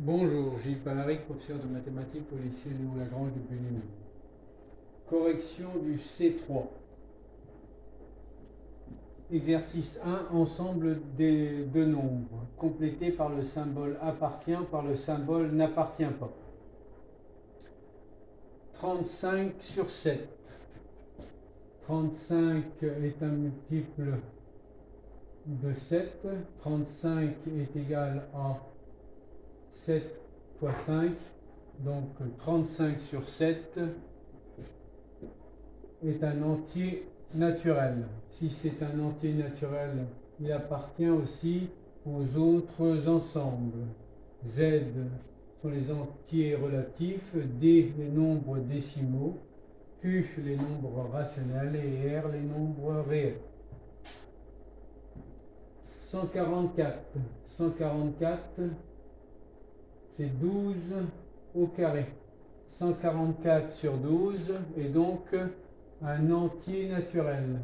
Bonjour, Gilles Palaric, professeur de mathématiques au lycée Léo-Lagrange de Pélinaud. Correction du C3. Exercice 1, ensemble des deux nombres, complété par le symbole appartient par le symbole n'appartient pas. 35 sur 7. 35 est un multiple de 7. 35 est égal à 7 fois 5. Donc 35 sur 7 est un entier naturel. Si c'est un entier naturel, il appartient aussi aux autres ensembles. Z sont les entiers relatifs, D les nombres décimaux, Q les nombres rationnels et R les nombres réels. 144. 144, c'est 12 au carré. 144 sur 12 est donc un entier naturel.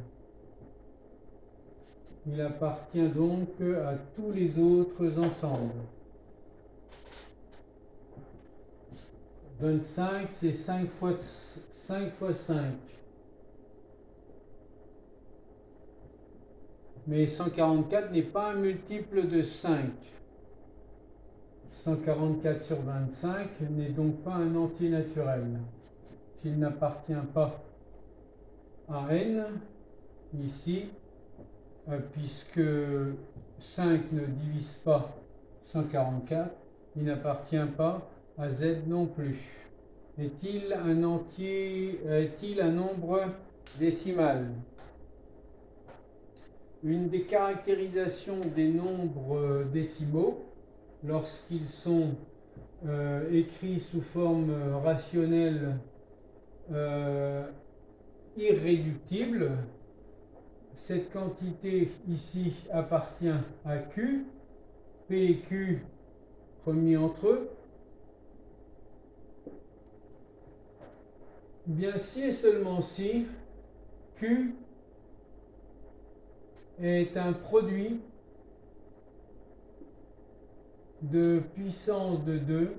Il appartient donc à tous les autres ensembles. 25, c'est 5 fois 5. Mais 144 n'est pas un multiple de 5. 144 sur 25 n'est donc pas un entier naturel. S'il n'appartient pas à n, ici, puisque 5 ne divise pas 144, il n'appartient pas à z non plus. Est-il un entier, est-il un nombre décimal? Une des caractérisations des nombres décimaux, lorsqu'ils sont écrits sous forme rationnelle irréductible, cette quantité ici appartient à Q, P et Q remis entre eux. Bien si et seulement si Q est un produit de puissance de 2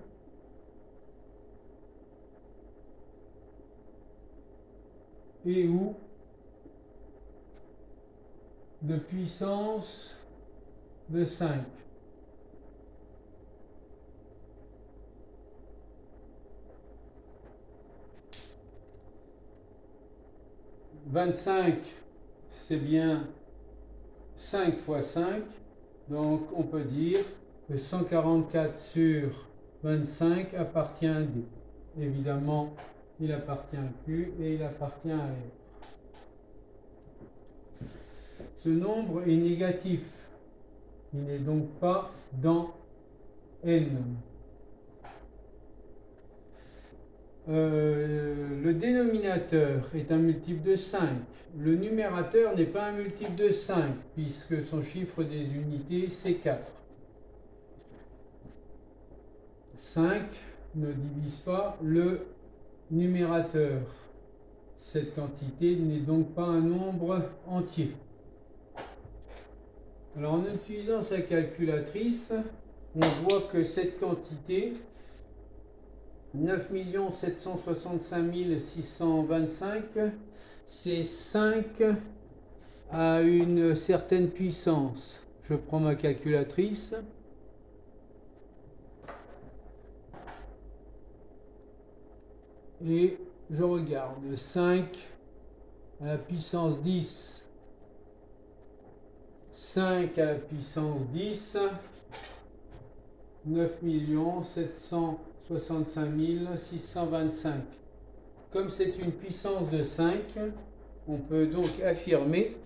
et ou de puissance de 5. « 25, c'est bien 5 fois 5, donc on peut dire que 144 sur 25 appartient à D. Évidemment, il appartient à Q et il appartient à R. Ce nombre est négatif. Il n'est donc pas dans N. Le dénominateur est un multiple de 5. Le numérateur n'est pas un multiple de 5 puisque son chiffre des unités c'est 4. 5 ne divise pas le numérateur. Cette quantité n'est donc pas un nombre entier. Alors en utilisant sa calculatrice, on voit que cette quantité 9 765 625, c'est 5 à une certaine puissance. Je prends ma calculatrice. Et je regarde. 5 à la puissance 10. 5 à la puissance 10. 9 765 625. Comme c'est une puissance de 5, on peut donc affirmer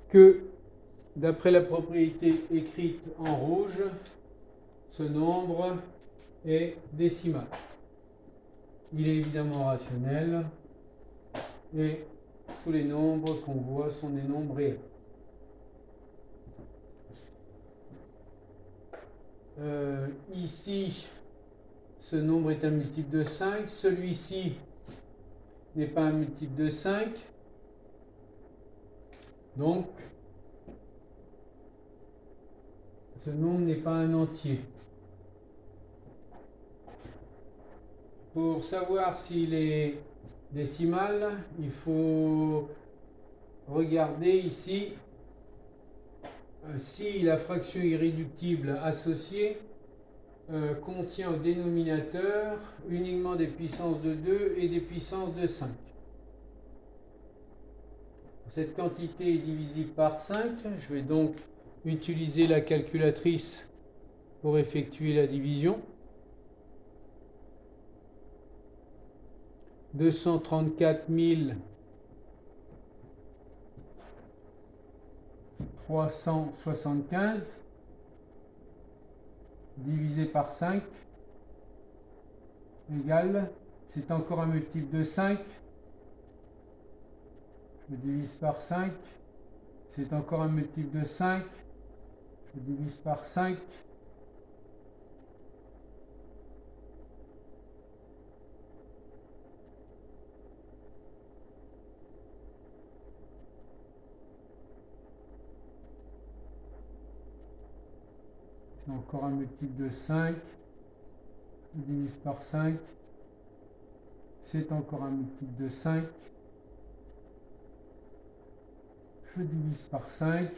que, d'après la propriété écrite en rouge, ce nombre est décimal. Il est évidemment rationnel et tous les nombres qu'on voit sont des nombres réels. Ici, ce nombre est un multiple de 5. Celui-ci n'est pas un multiple de 5. Donc, Ce nombre n'est pas un entier. Pour savoir s'il est décimal, il faut regarder ici si la fraction irréductible associée contient au dénominateur uniquement des puissances de 2 et des puissances de 5. Cette quantité est divisible par 5. Je vais donc utiliser la calculatrice pour effectuer la division. 234 375 divisé par 5 égale, c'est encore un multiple de 5, je divise par 5, c'est encore un multiple de 5, je divise par 5, c'est encore un multiple de 5, je divise par 5, c'est encore un multiple de 5, je divise par 5,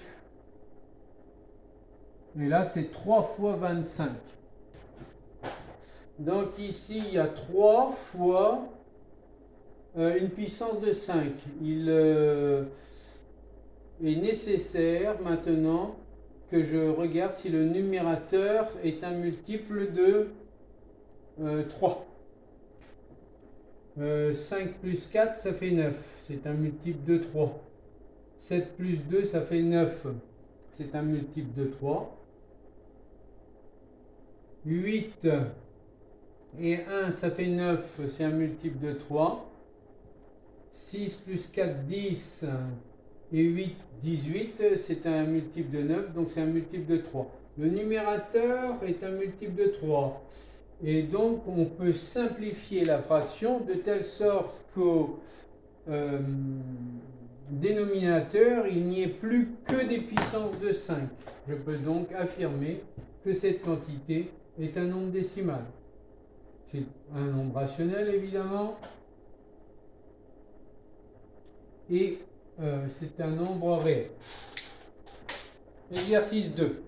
et là c'est 3 fois 25. Donc ici il y a 3 fois une puissance de 5. Il est nécessaire maintenant que je regarde si le numérateur est un multiple de 3. 5 plus 4, ça fait 9. C'est un multiple de 3. 7 plus 2, ça fait 9. C'est un multiple de 3. 8 et 1, ça fait 9. C'est un multiple de 3. 6 plus 4, 10. Et 8, 18, c'est un multiple de 9, donc c'est un multiple de 3. Le numérateur est un multiple de 3. Et donc, on peut simplifier la fraction de telle sorte qu'au dénominateur, il n'y ait plus que des puissances de 5. Je peux donc affirmer que cette quantité est un nombre décimal. C'est un nombre rationnel, évidemment. Et c'est un nombre réel. Exercice 2.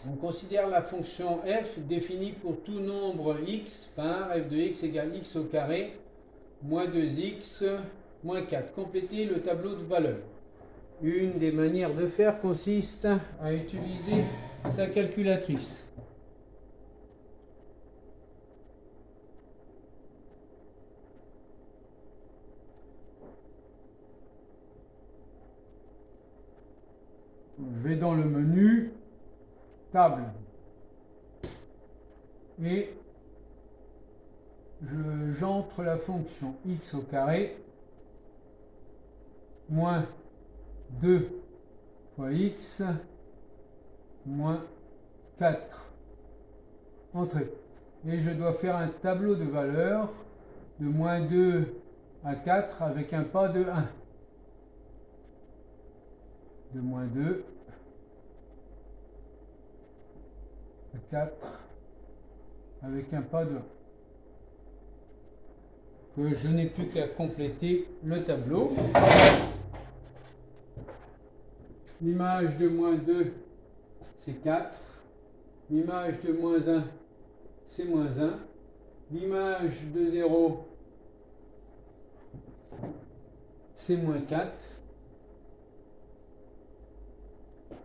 On considère la fonction f définie pour tout nombre x par f de x égale x au carré moins 2x moins 4. Complétez le tableau de valeurs. Une des manières de faire consiste à utiliser sa calculatrice. Je vais dans le menu table et j'entre la fonction x au carré moins 2 fois x moins 4. Entrée. Et je dois faire un tableau de valeurs de moins 2 à 4 avec un pas de 1. De moins 2 à 4 avec un pas de 1. Que je n'ai plus qu'à compléter le tableau. L'image de moins 2, c'est 4. L'image de moins 1, c'est moins 1. L'image de 0, c'est moins 4.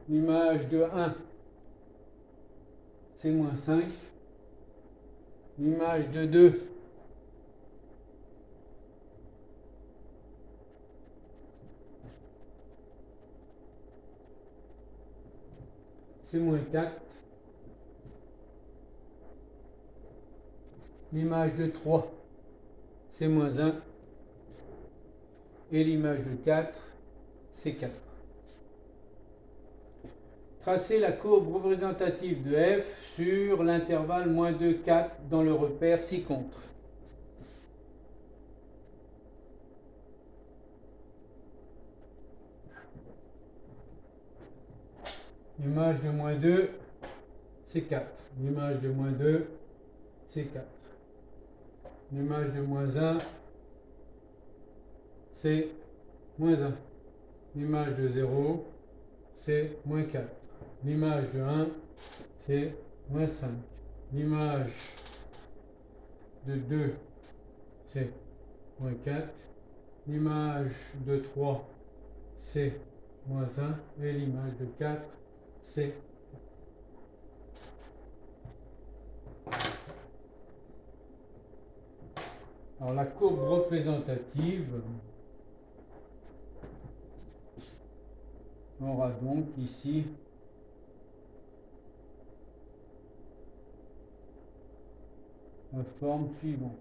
L'image de 1, c'est moins 5. L'image de 2, c'est moins 4. l'image de 3, c'est moins 1. Et l'image de 4, c'est 4. Tracez la courbe représentative de f sur l'intervalle moins 2, 4 dans le repère ci-contre. L'image de moins 2, c'est 4. L'image de moins 2, c'est 4. L'image de moins 1, c'est moins 1. L'image de 0, c'est moins 4. L'image de 1, c'est moins 5. L'image de 2, c'est moins 4. L'image de 3, c'est moins 1. Et l'image de 4, c'est alors la courbe représentative aura donc ici la forme suivante.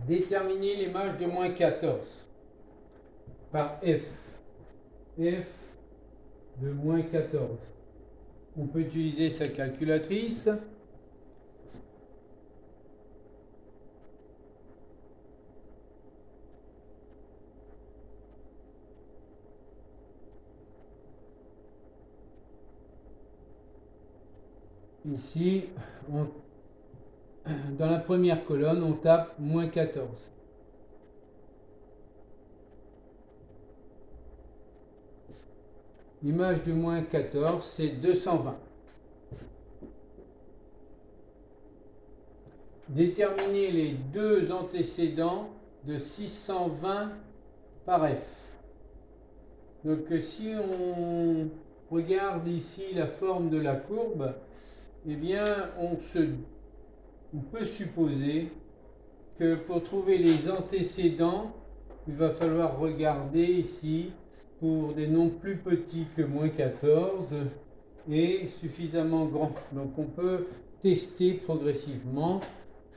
Déterminer l'image de moins 14 par f. F de moins 14. On peut utiliser sa calculatrice. Ici, dans la première colonne, on tape moins 14. L'image de moins 14, c'est 220. Déterminer les deux antécédents de 620 par f. Donc si on regarde ici la forme de la courbe, eh bien on peut supposer que pour trouver les antécédents, il va falloir regarder ici pour des nombres plus petits que moins 14 et suffisamment grands. Donc on peut tester progressivement.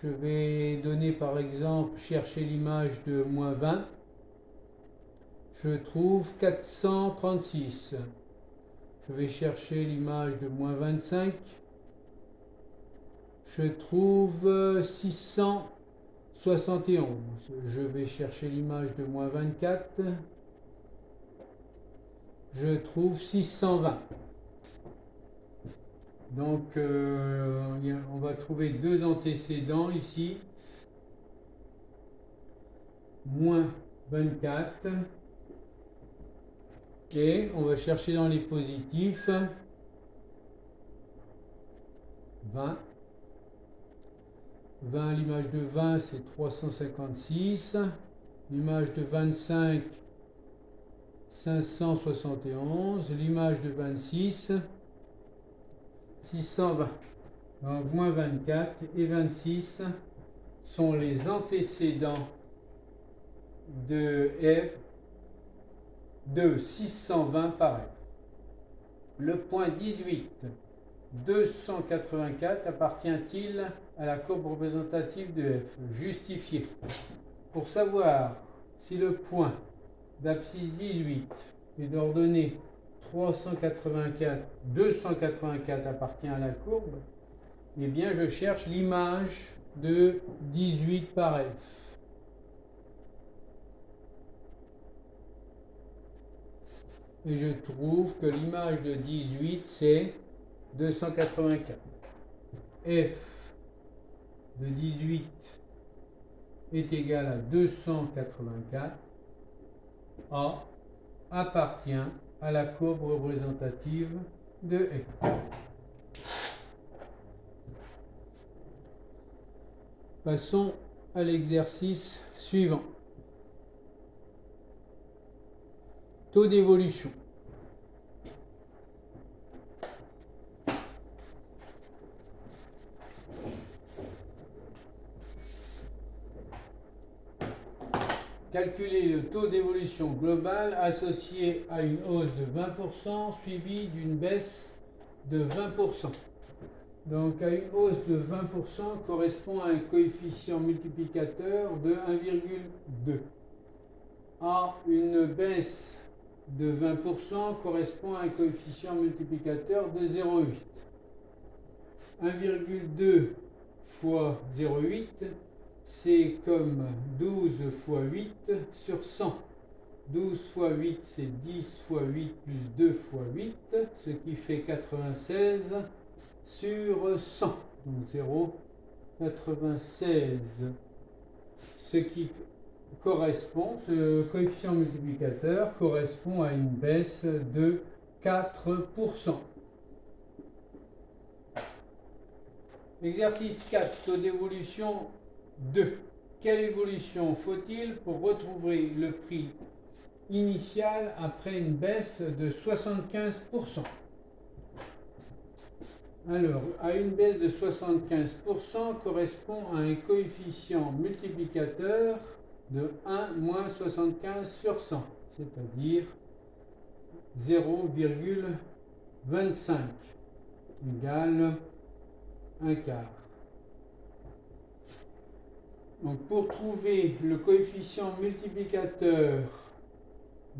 Je vais donner par exemple, chercher l'image de moins 20. Je trouve 436. Je vais chercher l'image de moins 25. Je trouve 671. Je vais chercher l'image de moins 24. Je trouve 620. Donc, on va trouver deux antécédents ici. Moins 24. Et on va chercher dans les positifs 20. 20, l'image de 20, c'est 356. L'image de 25, 571. L'image de 26, 620. Donc, moins 24 et 26 sont les antécédents de f de 620 par f. Le point 18, 284 appartient-il à la courbe représentative de f? Justifié. Pour savoir si le point d'abscisse 18 et d'ordonnée 284 appartient à la courbe, eh bien je cherche l'image de 18 par f. Et je trouve que l'image de 18, c'est 284. F de 18 est égal à 284. A appartient à la courbe représentative de F. Passons à l'exercice suivant. Taux d'évolution. calculer le taux d'évolution global associé à une hausse de 20% suivie d'une baisse de 20%. Donc à une hausse de 20% correspond à un coefficient multiplicateur de 1,2. À une baisse de 20% correspond à un coefficient multiplicateur de 0,8. 1,2 fois 0,8, c'est comme 12 fois 8 sur 100. 12 fois 8, c'est 10 fois 8 plus 2 fois 8, ce qui fait 96 sur 100. Donc 0,96. Ce qui correspond, ce coefficient multiplicateur correspond à une baisse de 4%. Exercice 4, taux d'évolution 2. Quelle évolution faut-il pour retrouver le prix initial après une baisse de 75%? Alors, à une baisse de 75% correspond à un coefficient multiplicateur de 1 moins 75 sur 100, c'est-à-dire 0,25 égale 1 quart. Donc pour trouver le coefficient multiplicateur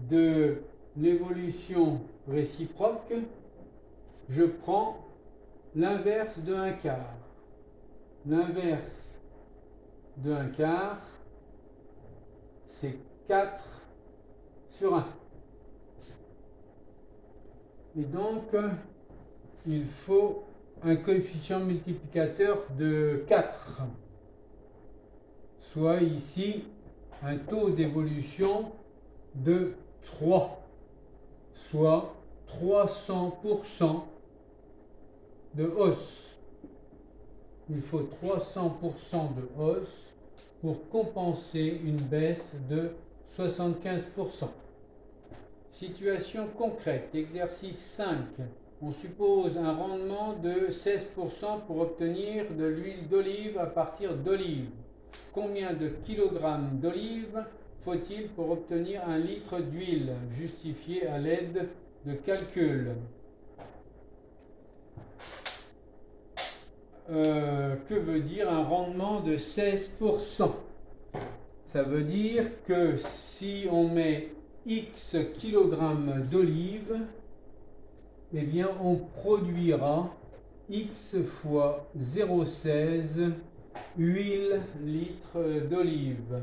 de l'évolution réciproque, je prends l'inverse de 1 quart. L'inverse de 1 quart, c'est 4 sur 1. Et donc, il faut un coefficient multiplicateur de 4, soit ici un taux d'évolution de 3, soit 300% de hausse. Il faut 300% de hausse pour compenser une baisse de 75%. Situation concrète, exercice 5. On suppose un rendement de 16% pour obtenir de l'huile d'olive à partir d'olives. Combien de kilogrammes d'olive faut-il pour obtenir 1 litre d'huile? Justifié à l'aide de calculs. Que veut dire un rendement de 16%? Ça veut dire que si on met X kilogrammes d'olive, eh bien on produira X fois 0,16 huile litres d'olive.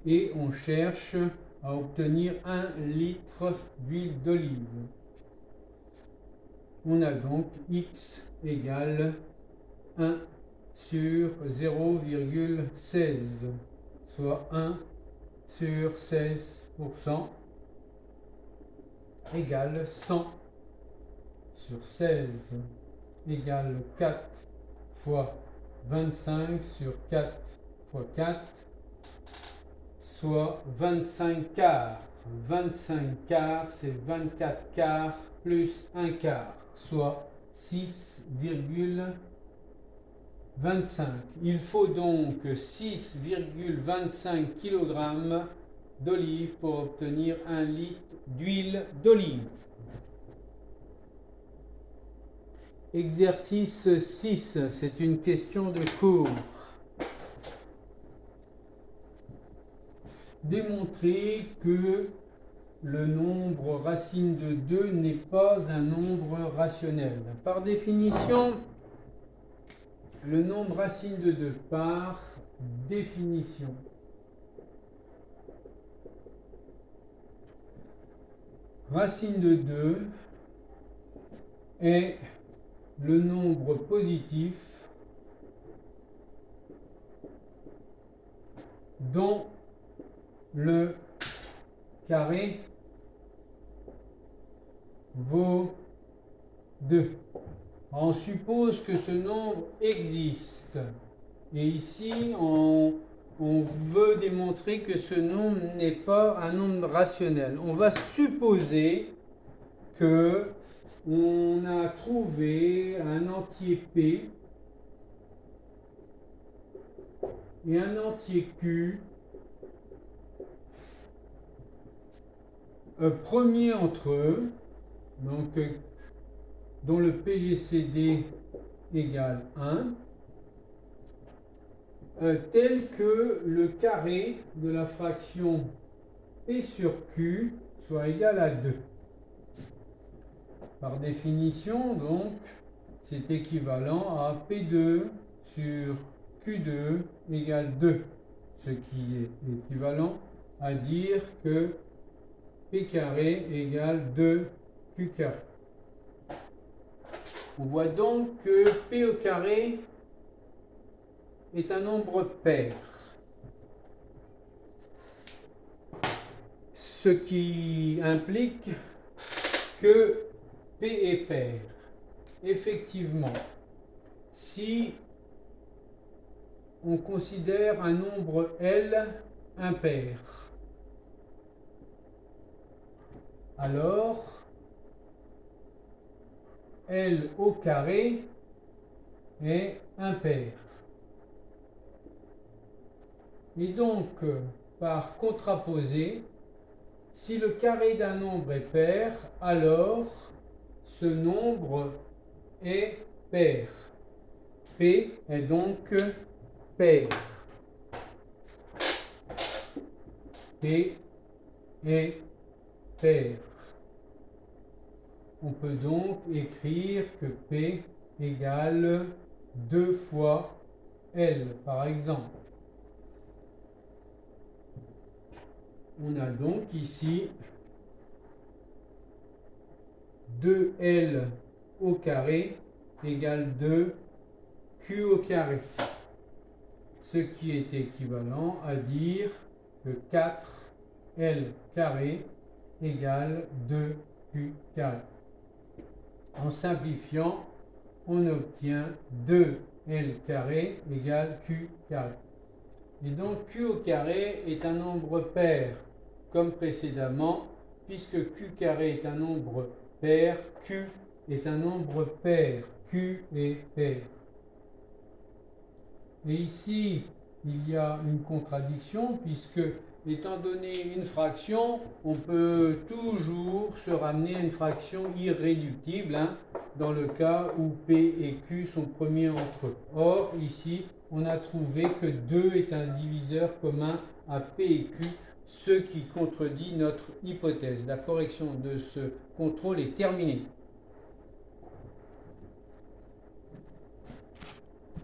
Et on cherche à obtenir 1 litre d'huile d'olive. On a donc X égale 1 sur 0,16, soit 1 sur 16% égale 100 sur 16 égale 4 fois 25 sur 4 fois 4, soit 25 quarts. 25 quarts, c'est 24 quarts plus 1 quart, soit 6,25. Il faut donc 6,25 kg d'olive pour obtenir 1 litre d'huile d'olive. Exercice 6, c'est une question de cours. Démontrer que le nombre racine de 2 n'est pas un nombre rationnel. Par définition, le nombre racine de 2 par définition racine de 2 est le nombre positif dont le carré vaut 2. On suppose que ce nombre existe. Et ici, on veut démontrer que ce nombre n'est pas un nombre rationnel. On va supposer que on a trouvé un entier P et un entier Q premier entre eux, donc dont le PGCD égale 1, tel que le carré de la fraction P sur Q soit égal à 2. Par définition, donc, c'est équivalent à P2 sur Q2 égale 2, ce qui est équivalent à dire que P carré égale 2Q carré. On voit donc que P au carré est un nombre pair, ce qui implique que P est pair. Effectivement, si on considère un nombre L impair, alors L au carré est impair. Et donc, par contraposé, si le carré d'un nombre est pair, alors ce nombre est pair. P est donc pair. P est pair. On peut donc écrire que P égale 2 fois L, par exemple. On a donc ici 2L au carré égale 2Q au carré, ce qui est équivalent à dire que 4L carré égale 2Q carré. En simplifiant, on obtient 2L carré égale Q carré. Et donc Q au carré est un nombre pair, comme précédemment, puisque Q carré est un nombre pair, Q est un nombre pair, Q est pair. Et ici, il y a une contradiction, puisque, étant donné une fraction, on peut toujours se ramener à une fraction irréductible, dans le cas où P et Q sont premiers entre eux. Or, ici, on a trouvé que 2 est un diviseur commun à P et Q, ce qui contredit notre hypothèse. La correction de ce contrôle est terminée.